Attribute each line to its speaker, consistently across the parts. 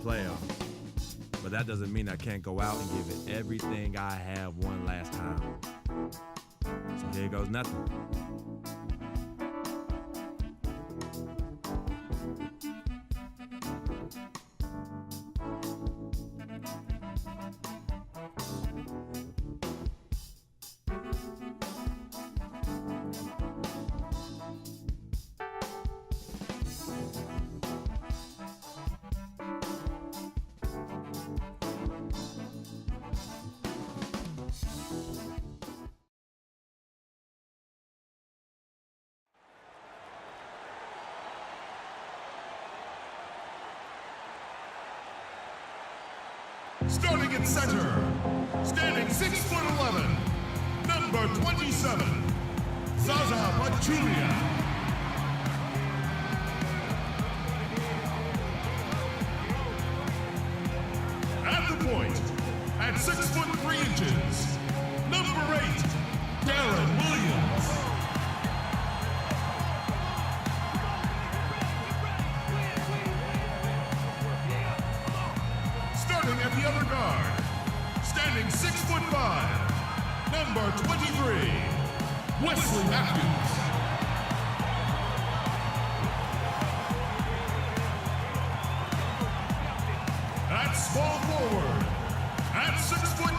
Speaker 1: playoffs. But that doesn't mean I can't go out and give it everything I have one last time. So here goes nothing.
Speaker 2: Starting at center, standing 6'11", number 27, Zaza Pachulia. At the point, at 6'3", number 8, Darren Williams. Starting at the other guard, standing 6'5", number 23, Wesley Matthews. At small forward, at 6'9",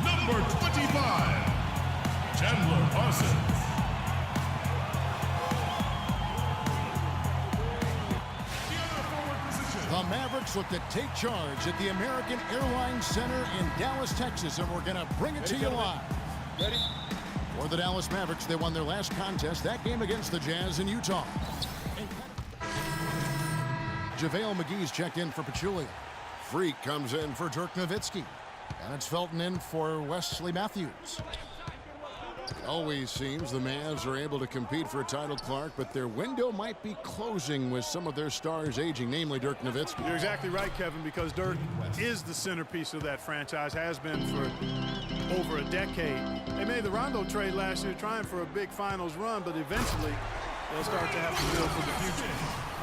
Speaker 2: number 25, Chandler Parsons.
Speaker 3: The Mavericks look to take charge at the American Airlines Center in Dallas, Texas, and we're going to bring it to you live.
Speaker 4: Ready?
Speaker 3: For the Dallas Mavericks, they won their last contest, that game against the Jazz in Utah. JaVale McGee's checked in for Pachulia. Freak comes in for Dirk Nowitzki. And it's Felton in for Wesley Matthews. It always seems the Mavs are able to compete for a title, Clark, but their window might be closing with some of their stars aging, namely Dirk Nowitzki.
Speaker 4: You're exactly right, Kevin, because Dirk is the centerpiece of that franchise, has been for over a decade. They made the Rondo trade last year trying for a big finals run, but eventually they'll start to have to build for the future.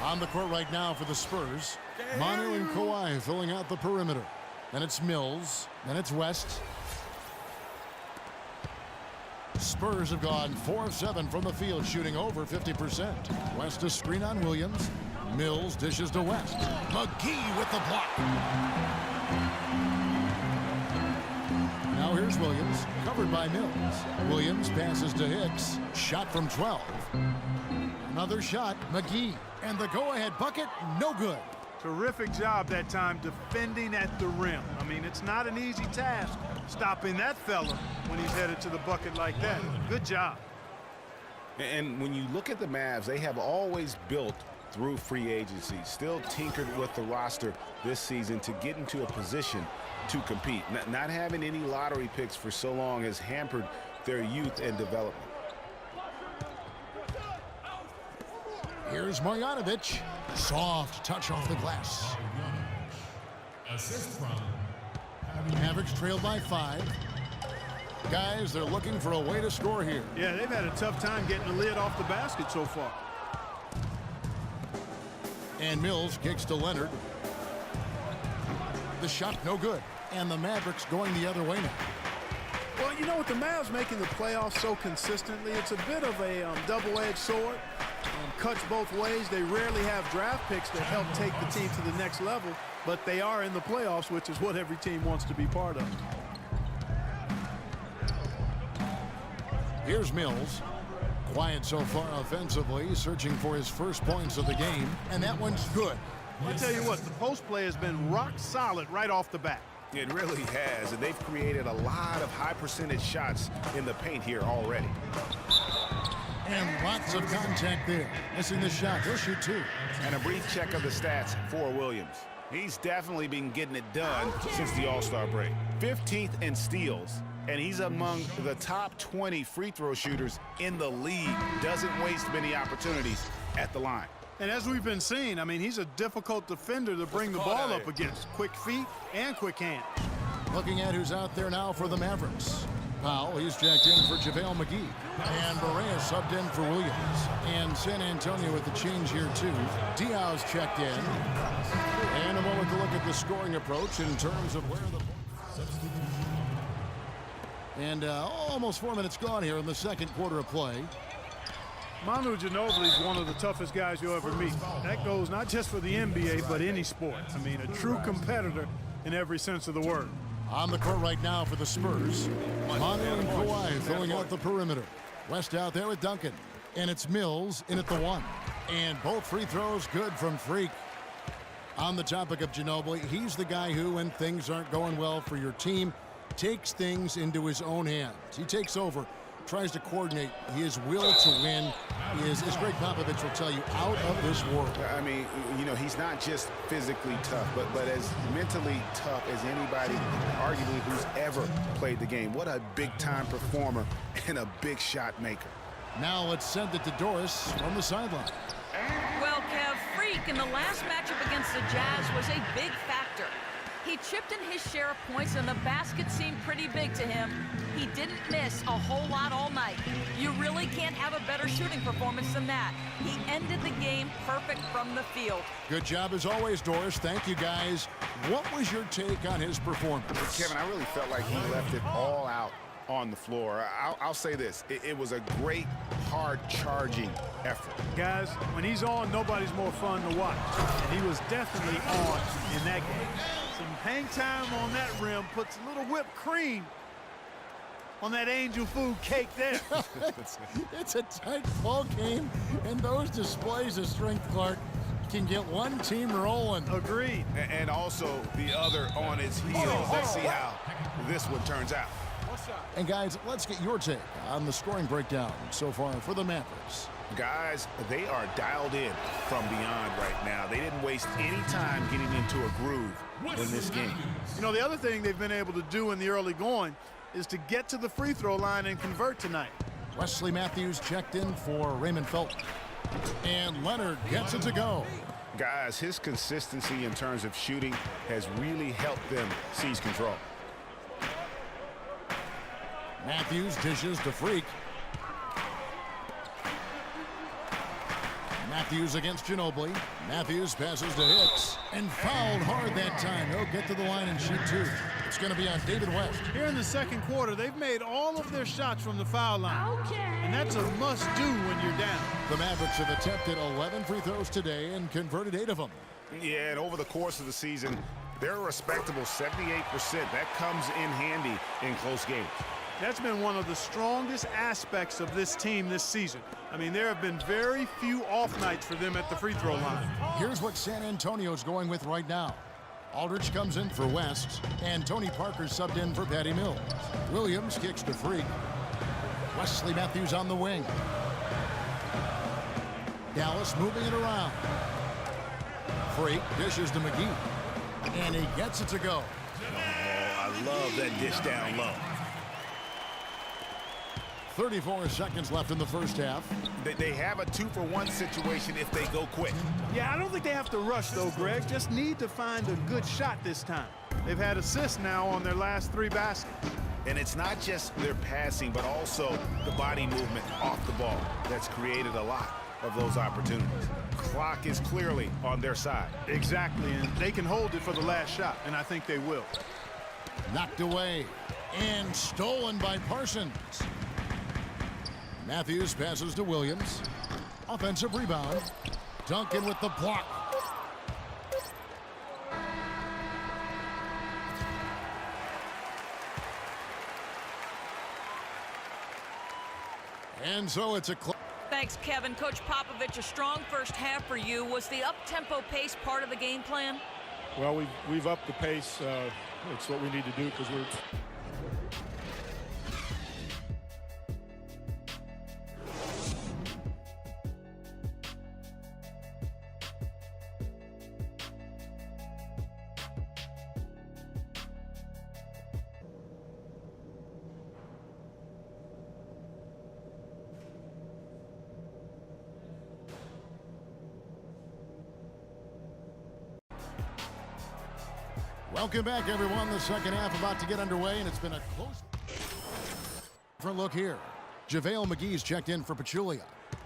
Speaker 3: On the court right now for the Spurs, Manu and Kawhi filling out the perimeter. Then it's Mills, then it's West. Spurs have gone 4 of 7 from the field, shooting over 50%. West a screen on Williams. Mills dishes to West. McGee with the block. Now here's Williams, covered by Mills. Williams passes to Hicks. Shot from 12. Another shot, McGee. And the go-ahead bucket, no good.
Speaker 4: Terrific job that time defending at the rim. I mean, it's not an easy task stopping that fella when he's headed to the bucket like that. Good job.
Speaker 5: And when you look at the Mavs, they have always built through free agency, still tinkered with the roster this season to get into a position to compete. Not having any lottery picks for so long has hampered their youth and development.
Speaker 3: Here's Marjanovic. Soft touch off the glass.
Speaker 2: Assist from
Speaker 3: Mavericks trailed by 5. Guys, they're looking for a way to score here.
Speaker 4: Yeah, they've had a tough time getting the lid off the basket so far.
Speaker 3: And Mills kicks to Leonard. The shot no good. And the Mavericks going the other way now.
Speaker 4: Well, you know, with the Mavs making the playoffs so consistently, it's a bit of a double-edged sword. Cuts both ways. They rarely have draft picks that help take the team to the next level, but they are in the playoffs, which is what every team wants to be part of.
Speaker 3: Here's Mills. Quiet so far offensively, searching for his first points of the game, and that one's good.
Speaker 4: I tell you what, the post play has been rock solid right off the bat.
Speaker 5: It really has, and they've created a lot of high percentage shots in the paint here already.
Speaker 3: And lots of contact there. Missing the shot. He'll shoot 2.
Speaker 5: And a brief check of the stats for Williams. He's definitely been getting it done since the All-Star break. 15th in steals, and he's among the top 20 free throw shooters in the league. Doesn't waste many opportunities at the line.
Speaker 4: And as we've been seeing, I mean, he's a difficult defender to bring the ball up against. Quick feet and quick hands.
Speaker 3: Looking at who's out there now for the Mavericks. Powell, he's jacked in for JaVale McGee. And Barea subbed in for Williams. And San Antonio with the change here, too. Diaw's checked in. scoring approach in terms of where the... And almost 4 minutes gone here in the second quarter of play.
Speaker 4: Manu Ginobili is one of the toughest guys you'll ever meet. That goes not just for the NBA, but any sport. I mean, a true competitor in every sense of the word.
Speaker 3: On the court right now for the Spurs. Manu and Kawhi filling out the perimeter. West out there with Duncan. And it's Mills in at the one. And both free throws good from Freak. On the topic of Ginobili, he's the guy who, when things aren't going well for your team, takes things into his own hands. He takes over, tries to coordinate. His will to win is, as Greg Popovich will tell you, out of this world.
Speaker 5: I mean, you know, he's not just physically tough, but as mentally tough as anybody, arguably, who's ever played the game. What a big-time performer and a big shot maker.
Speaker 3: Now let's send it to Doris from the sideline.
Speaker 6: Well, Kev, Freak in the last matchup against the Jazz was a big factor. He chipped in his share of points, and the basket seemed pretty big to him. He didn't miss a whole lot all night. You really can't have a better shooting performance than that. He ended the game perfect from the field.
Speaker 3: Good job as always, Doris. Thank you, guys. What was your take on his performance?
Speaker 5: Kevin, I really felt like he left it all out on the floor. I'll say this. It was a great, hard-charging effort.
Speaker 4: Guys, when he's on, nobody's more fun to watch. And he was definitely on in that game. Some hang time on that rim puts a little whipped cream on that angel food cake there.
Speaker 3: It's a tight ball game, and those displays of strength, Clark, can get one team rolling.
Speaker 4: Agreed.
Speaker 5: And also the other on its heels. Let's see how this one turns out.
Speaker 3: And guys, let's get your take on the scoring breakdown so far for the Mavericks.
Speaker 5: Guys, they are dialed in from beyond right now. They didn't waste any time getting into a groove in this game.
Speaker 4: You know, the other thing they've been able to do in the early going is to get to the free throw line and convert tonight.
Speaker 3: Wesley Matthews checked in for Raymond Felton. And Leonard gets it to go.
Speaker 5: Guys, his consistency in terms of shooting has really helped them seize control.
Speaker 3: Matthews dishes to Freak. Matthews against Ginobili. Matthews passes to Hicks. And fouled hard that time. He'll get to the line and shoot two. It's going to be on David West.
Speaker 4: Here in the second quarter, they've made all of their shots from the foul line.
Speaker 6: Okay.
Speaker 4: And that's a must-do when you're down.
Speaker 3: The Mavericks have attempted 11 free throws today and converted 8 of them.
Speaker 5: Yeah, and over the course of the season, they're a respectable 78%. That comes in handy in close games.
Speaker 4: That's been one of the strongest aspects of this team this season. I mean, there have been very few off nights for them at the free throw line.
Speaker 3: Here's what San Antonio's going with right now. Aldridge comes in for West, and Tony Parker subbed in for Patty Mills. Williams kicks to Freak. Wesley Matthews on the wing. Dallas moving it around. Freak dishes to McGee, and he gets it to go.
Speaker 5: Oh, I love that dish down low.
Speaker 3: 34 seconds left in the first half.
Speaker 5: They have a 2-for-1 situation if they go quick.
Speaker 4: Yeah, I don't think they have to rush, though, Greg. Just need to find a good shot this time. They've had assists now on their last 3 baskets.
Speaker 5: And it's not just their passing, but also the body movement off the ball that's created a lot of those opportunities. Clock is clearly on their side.
Speaker 4: Exactly, and they can hold it for the last shot, and I think they will.
Speaker 3: Knocked away and stolen by Parsons. Matthews passes to Williams. Offensive rebound. Duncan with the block. And so it's a
Speaker 6: Thanks, Kevin. Coach Popovich, a strong first half for you. Was the up-tempo pace part of the game plan?
Speaker 7: Well, we've upped the pace. It's what we need to do because we're...
Speaker 3: Welcome back, everyone. The second half about to get underway, and it's been a close front look here. JaVale McGee's checked in for Pachulia.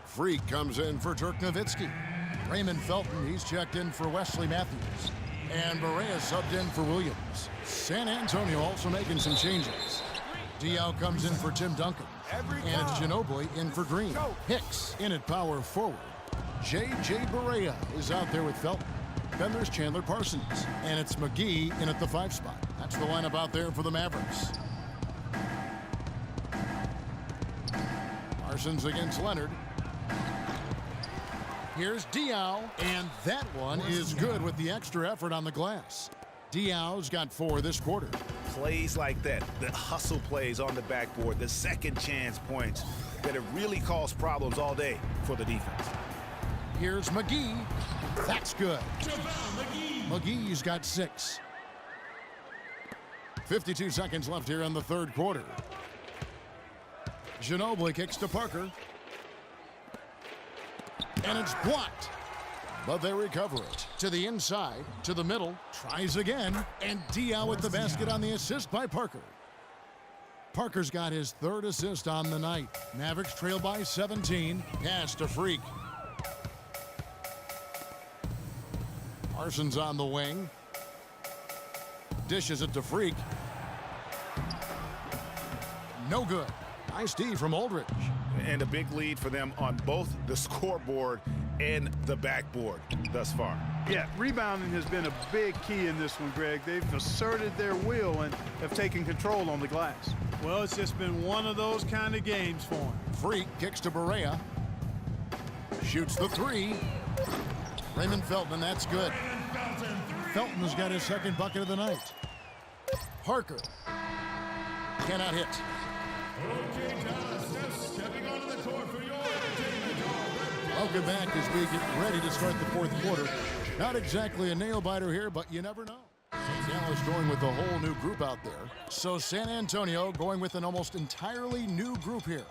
Speaker 3: Freak comes in for Dirk Nowitzki. Raymond Felton, he's checked in for Wesley Matthews. And Barea subbed in for Williams. San Antonio also making some changes. Diao comes in for Tim Duncan. And it's Ginobili in for Green. Hicks in at power forward. J.J. Barea is out there with Felton. Then there's Chandler Parsons. And it's McGee in at the 5 spot. That's the lineup out there for the Mavericks. Parsons against Leonard. Here's Diao, and that one is good with the extra effort on the glass. Diao's got 4 this quarter.
Speaker 5: Plays like that, the hustle plays on the backboard, the second chance points that have really caused problems all day for the defense.
Speaker 3: Here's McGee. That's good. McGee's got 6. 52 seconds left here in the third quarter. Ginobili kicks to Parker. And it's blocked. But they recover it. To the inside, to the middle, tries again. And Diao with the basket on the assist by Parker. Parker's got his 3rd assist on the night. Mavericks trail by 17. Pass to Freak. Parsons on the wing. Dishes it to Freak. No good. Nice D from Aldridge.
Speaker 5: And a big lead for them on both the scoreboard and the backboard thus far.
Speaker 4: Yeah, rebounding has been a big key in this one, Greg. They've asserted their will and have taken control on the glass. Well, it's just been one of those kind of games for them.
Speaker 3: Freak kicks to Barea. Shoots the 3. Raymond Felton, that's good. Felton's got his 2nd bucket of the night. Parker cannot hit. Welcome back as we get ready to start the 4th quarter. Not exactly a nail-biter here, but you never know. Dallas going with a whole new group out there. So San Antonio going with an almost entirely new group here.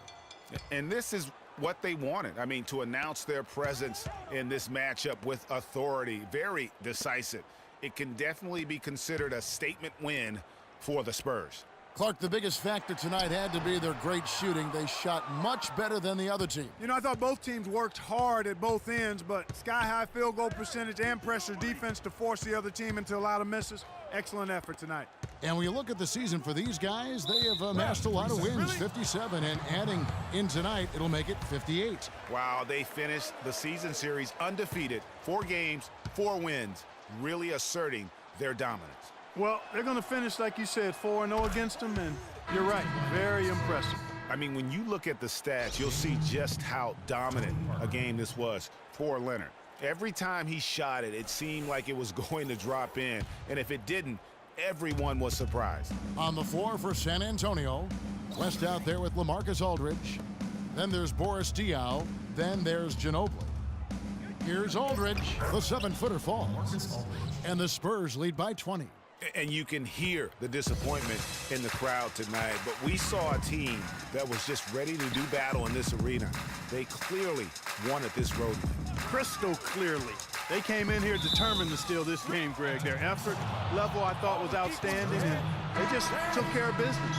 Speaker 5: And this is what they wanted. I mean, to announce their presence in this matchup with authority, very decisive. It can definitely be considered a statement win for the Spurs.
Speaker 3: Clark, the biggest factor tonight had to be their great shooting. They shot much better than the other team.
Speaker 4: You know, I thought both teams worked hard at both ends, but sky-high field goal percentage and pressure defense to force the other team into a lot of misses. Excellent effort tonight.
Speaker 3: And when you look at the season for these guys, they have amassed a lot of wins, 57, and adding in tonight, it'll make it 58.
Speaker 5: Wow, they finished the season series undefeated, 4 games, 4 wins, really asserting their dominance.
Speaker 4: Well, they're going to finish, like you said, 4-0 against them, and you're right, very impressive.
Speaker 5: I mean, when you look at the stats, you'll see just how dominant a game this was for Leonard. Every time he shot it, it seemed like it was going to drop in, and if it didn't, everyone was surprised.
Speaker 3: On the floor for San Antonio, West out there with LaMarcus Aldridge. Then there's Boris Diaw. Then there's Ginobili. Here's Aldridge. The 7-footer falls. And the Spurs lead by 20.
Speaker 5: And you can hear the disappointment in the crowd tonight. But we saw a team that was just ready to do battle in this arena. They clearly wanted this road win.
Speaker 4: Crystal clearly. They came in here determined to steal this game, Greg. Their effort level, I thought, was outstanding, and they just took care of business.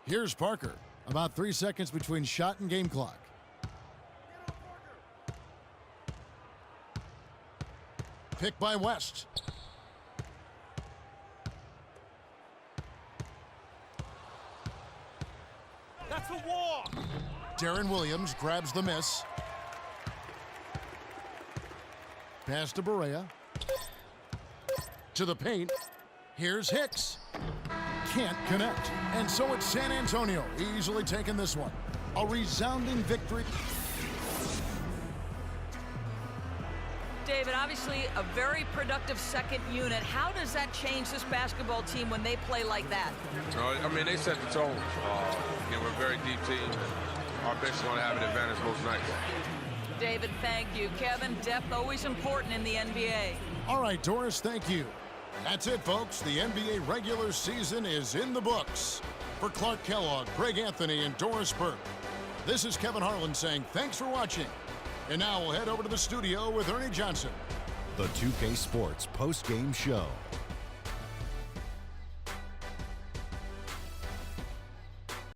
Speaker 3: Here's Parker. About 3 seconds between shot and game clock. Pick by West.
Speaker 8: That's a walk.
Speaker 3: Darren Williams grabs the miss. Pass to Barea. To the paint. Here's Hicks. Can't connect. And so it's San Antonio easily taking this one. A resounding victory.
Speaker 6: David, obviously a very productive second unit. How does that change this basketball team when they play like that?
Speaker 9: I mean, they set the tone. We're a very deep team. Our bench is going to have an advantage most nights.
Speaker 6: David, thank you. Kevin, depth always important in the NBA.
Speaker 3: All right, Doris, thank you. That's it, folks. The NBA regular season is in the books. For Clark Kellogg, Greg Anthony, and Doris Burke, this is Kevin Harlan saying thanks for watching. And now we'll head over to the studio with Ernie Johnson.
Speaker 10: The 2K Sports post-game show.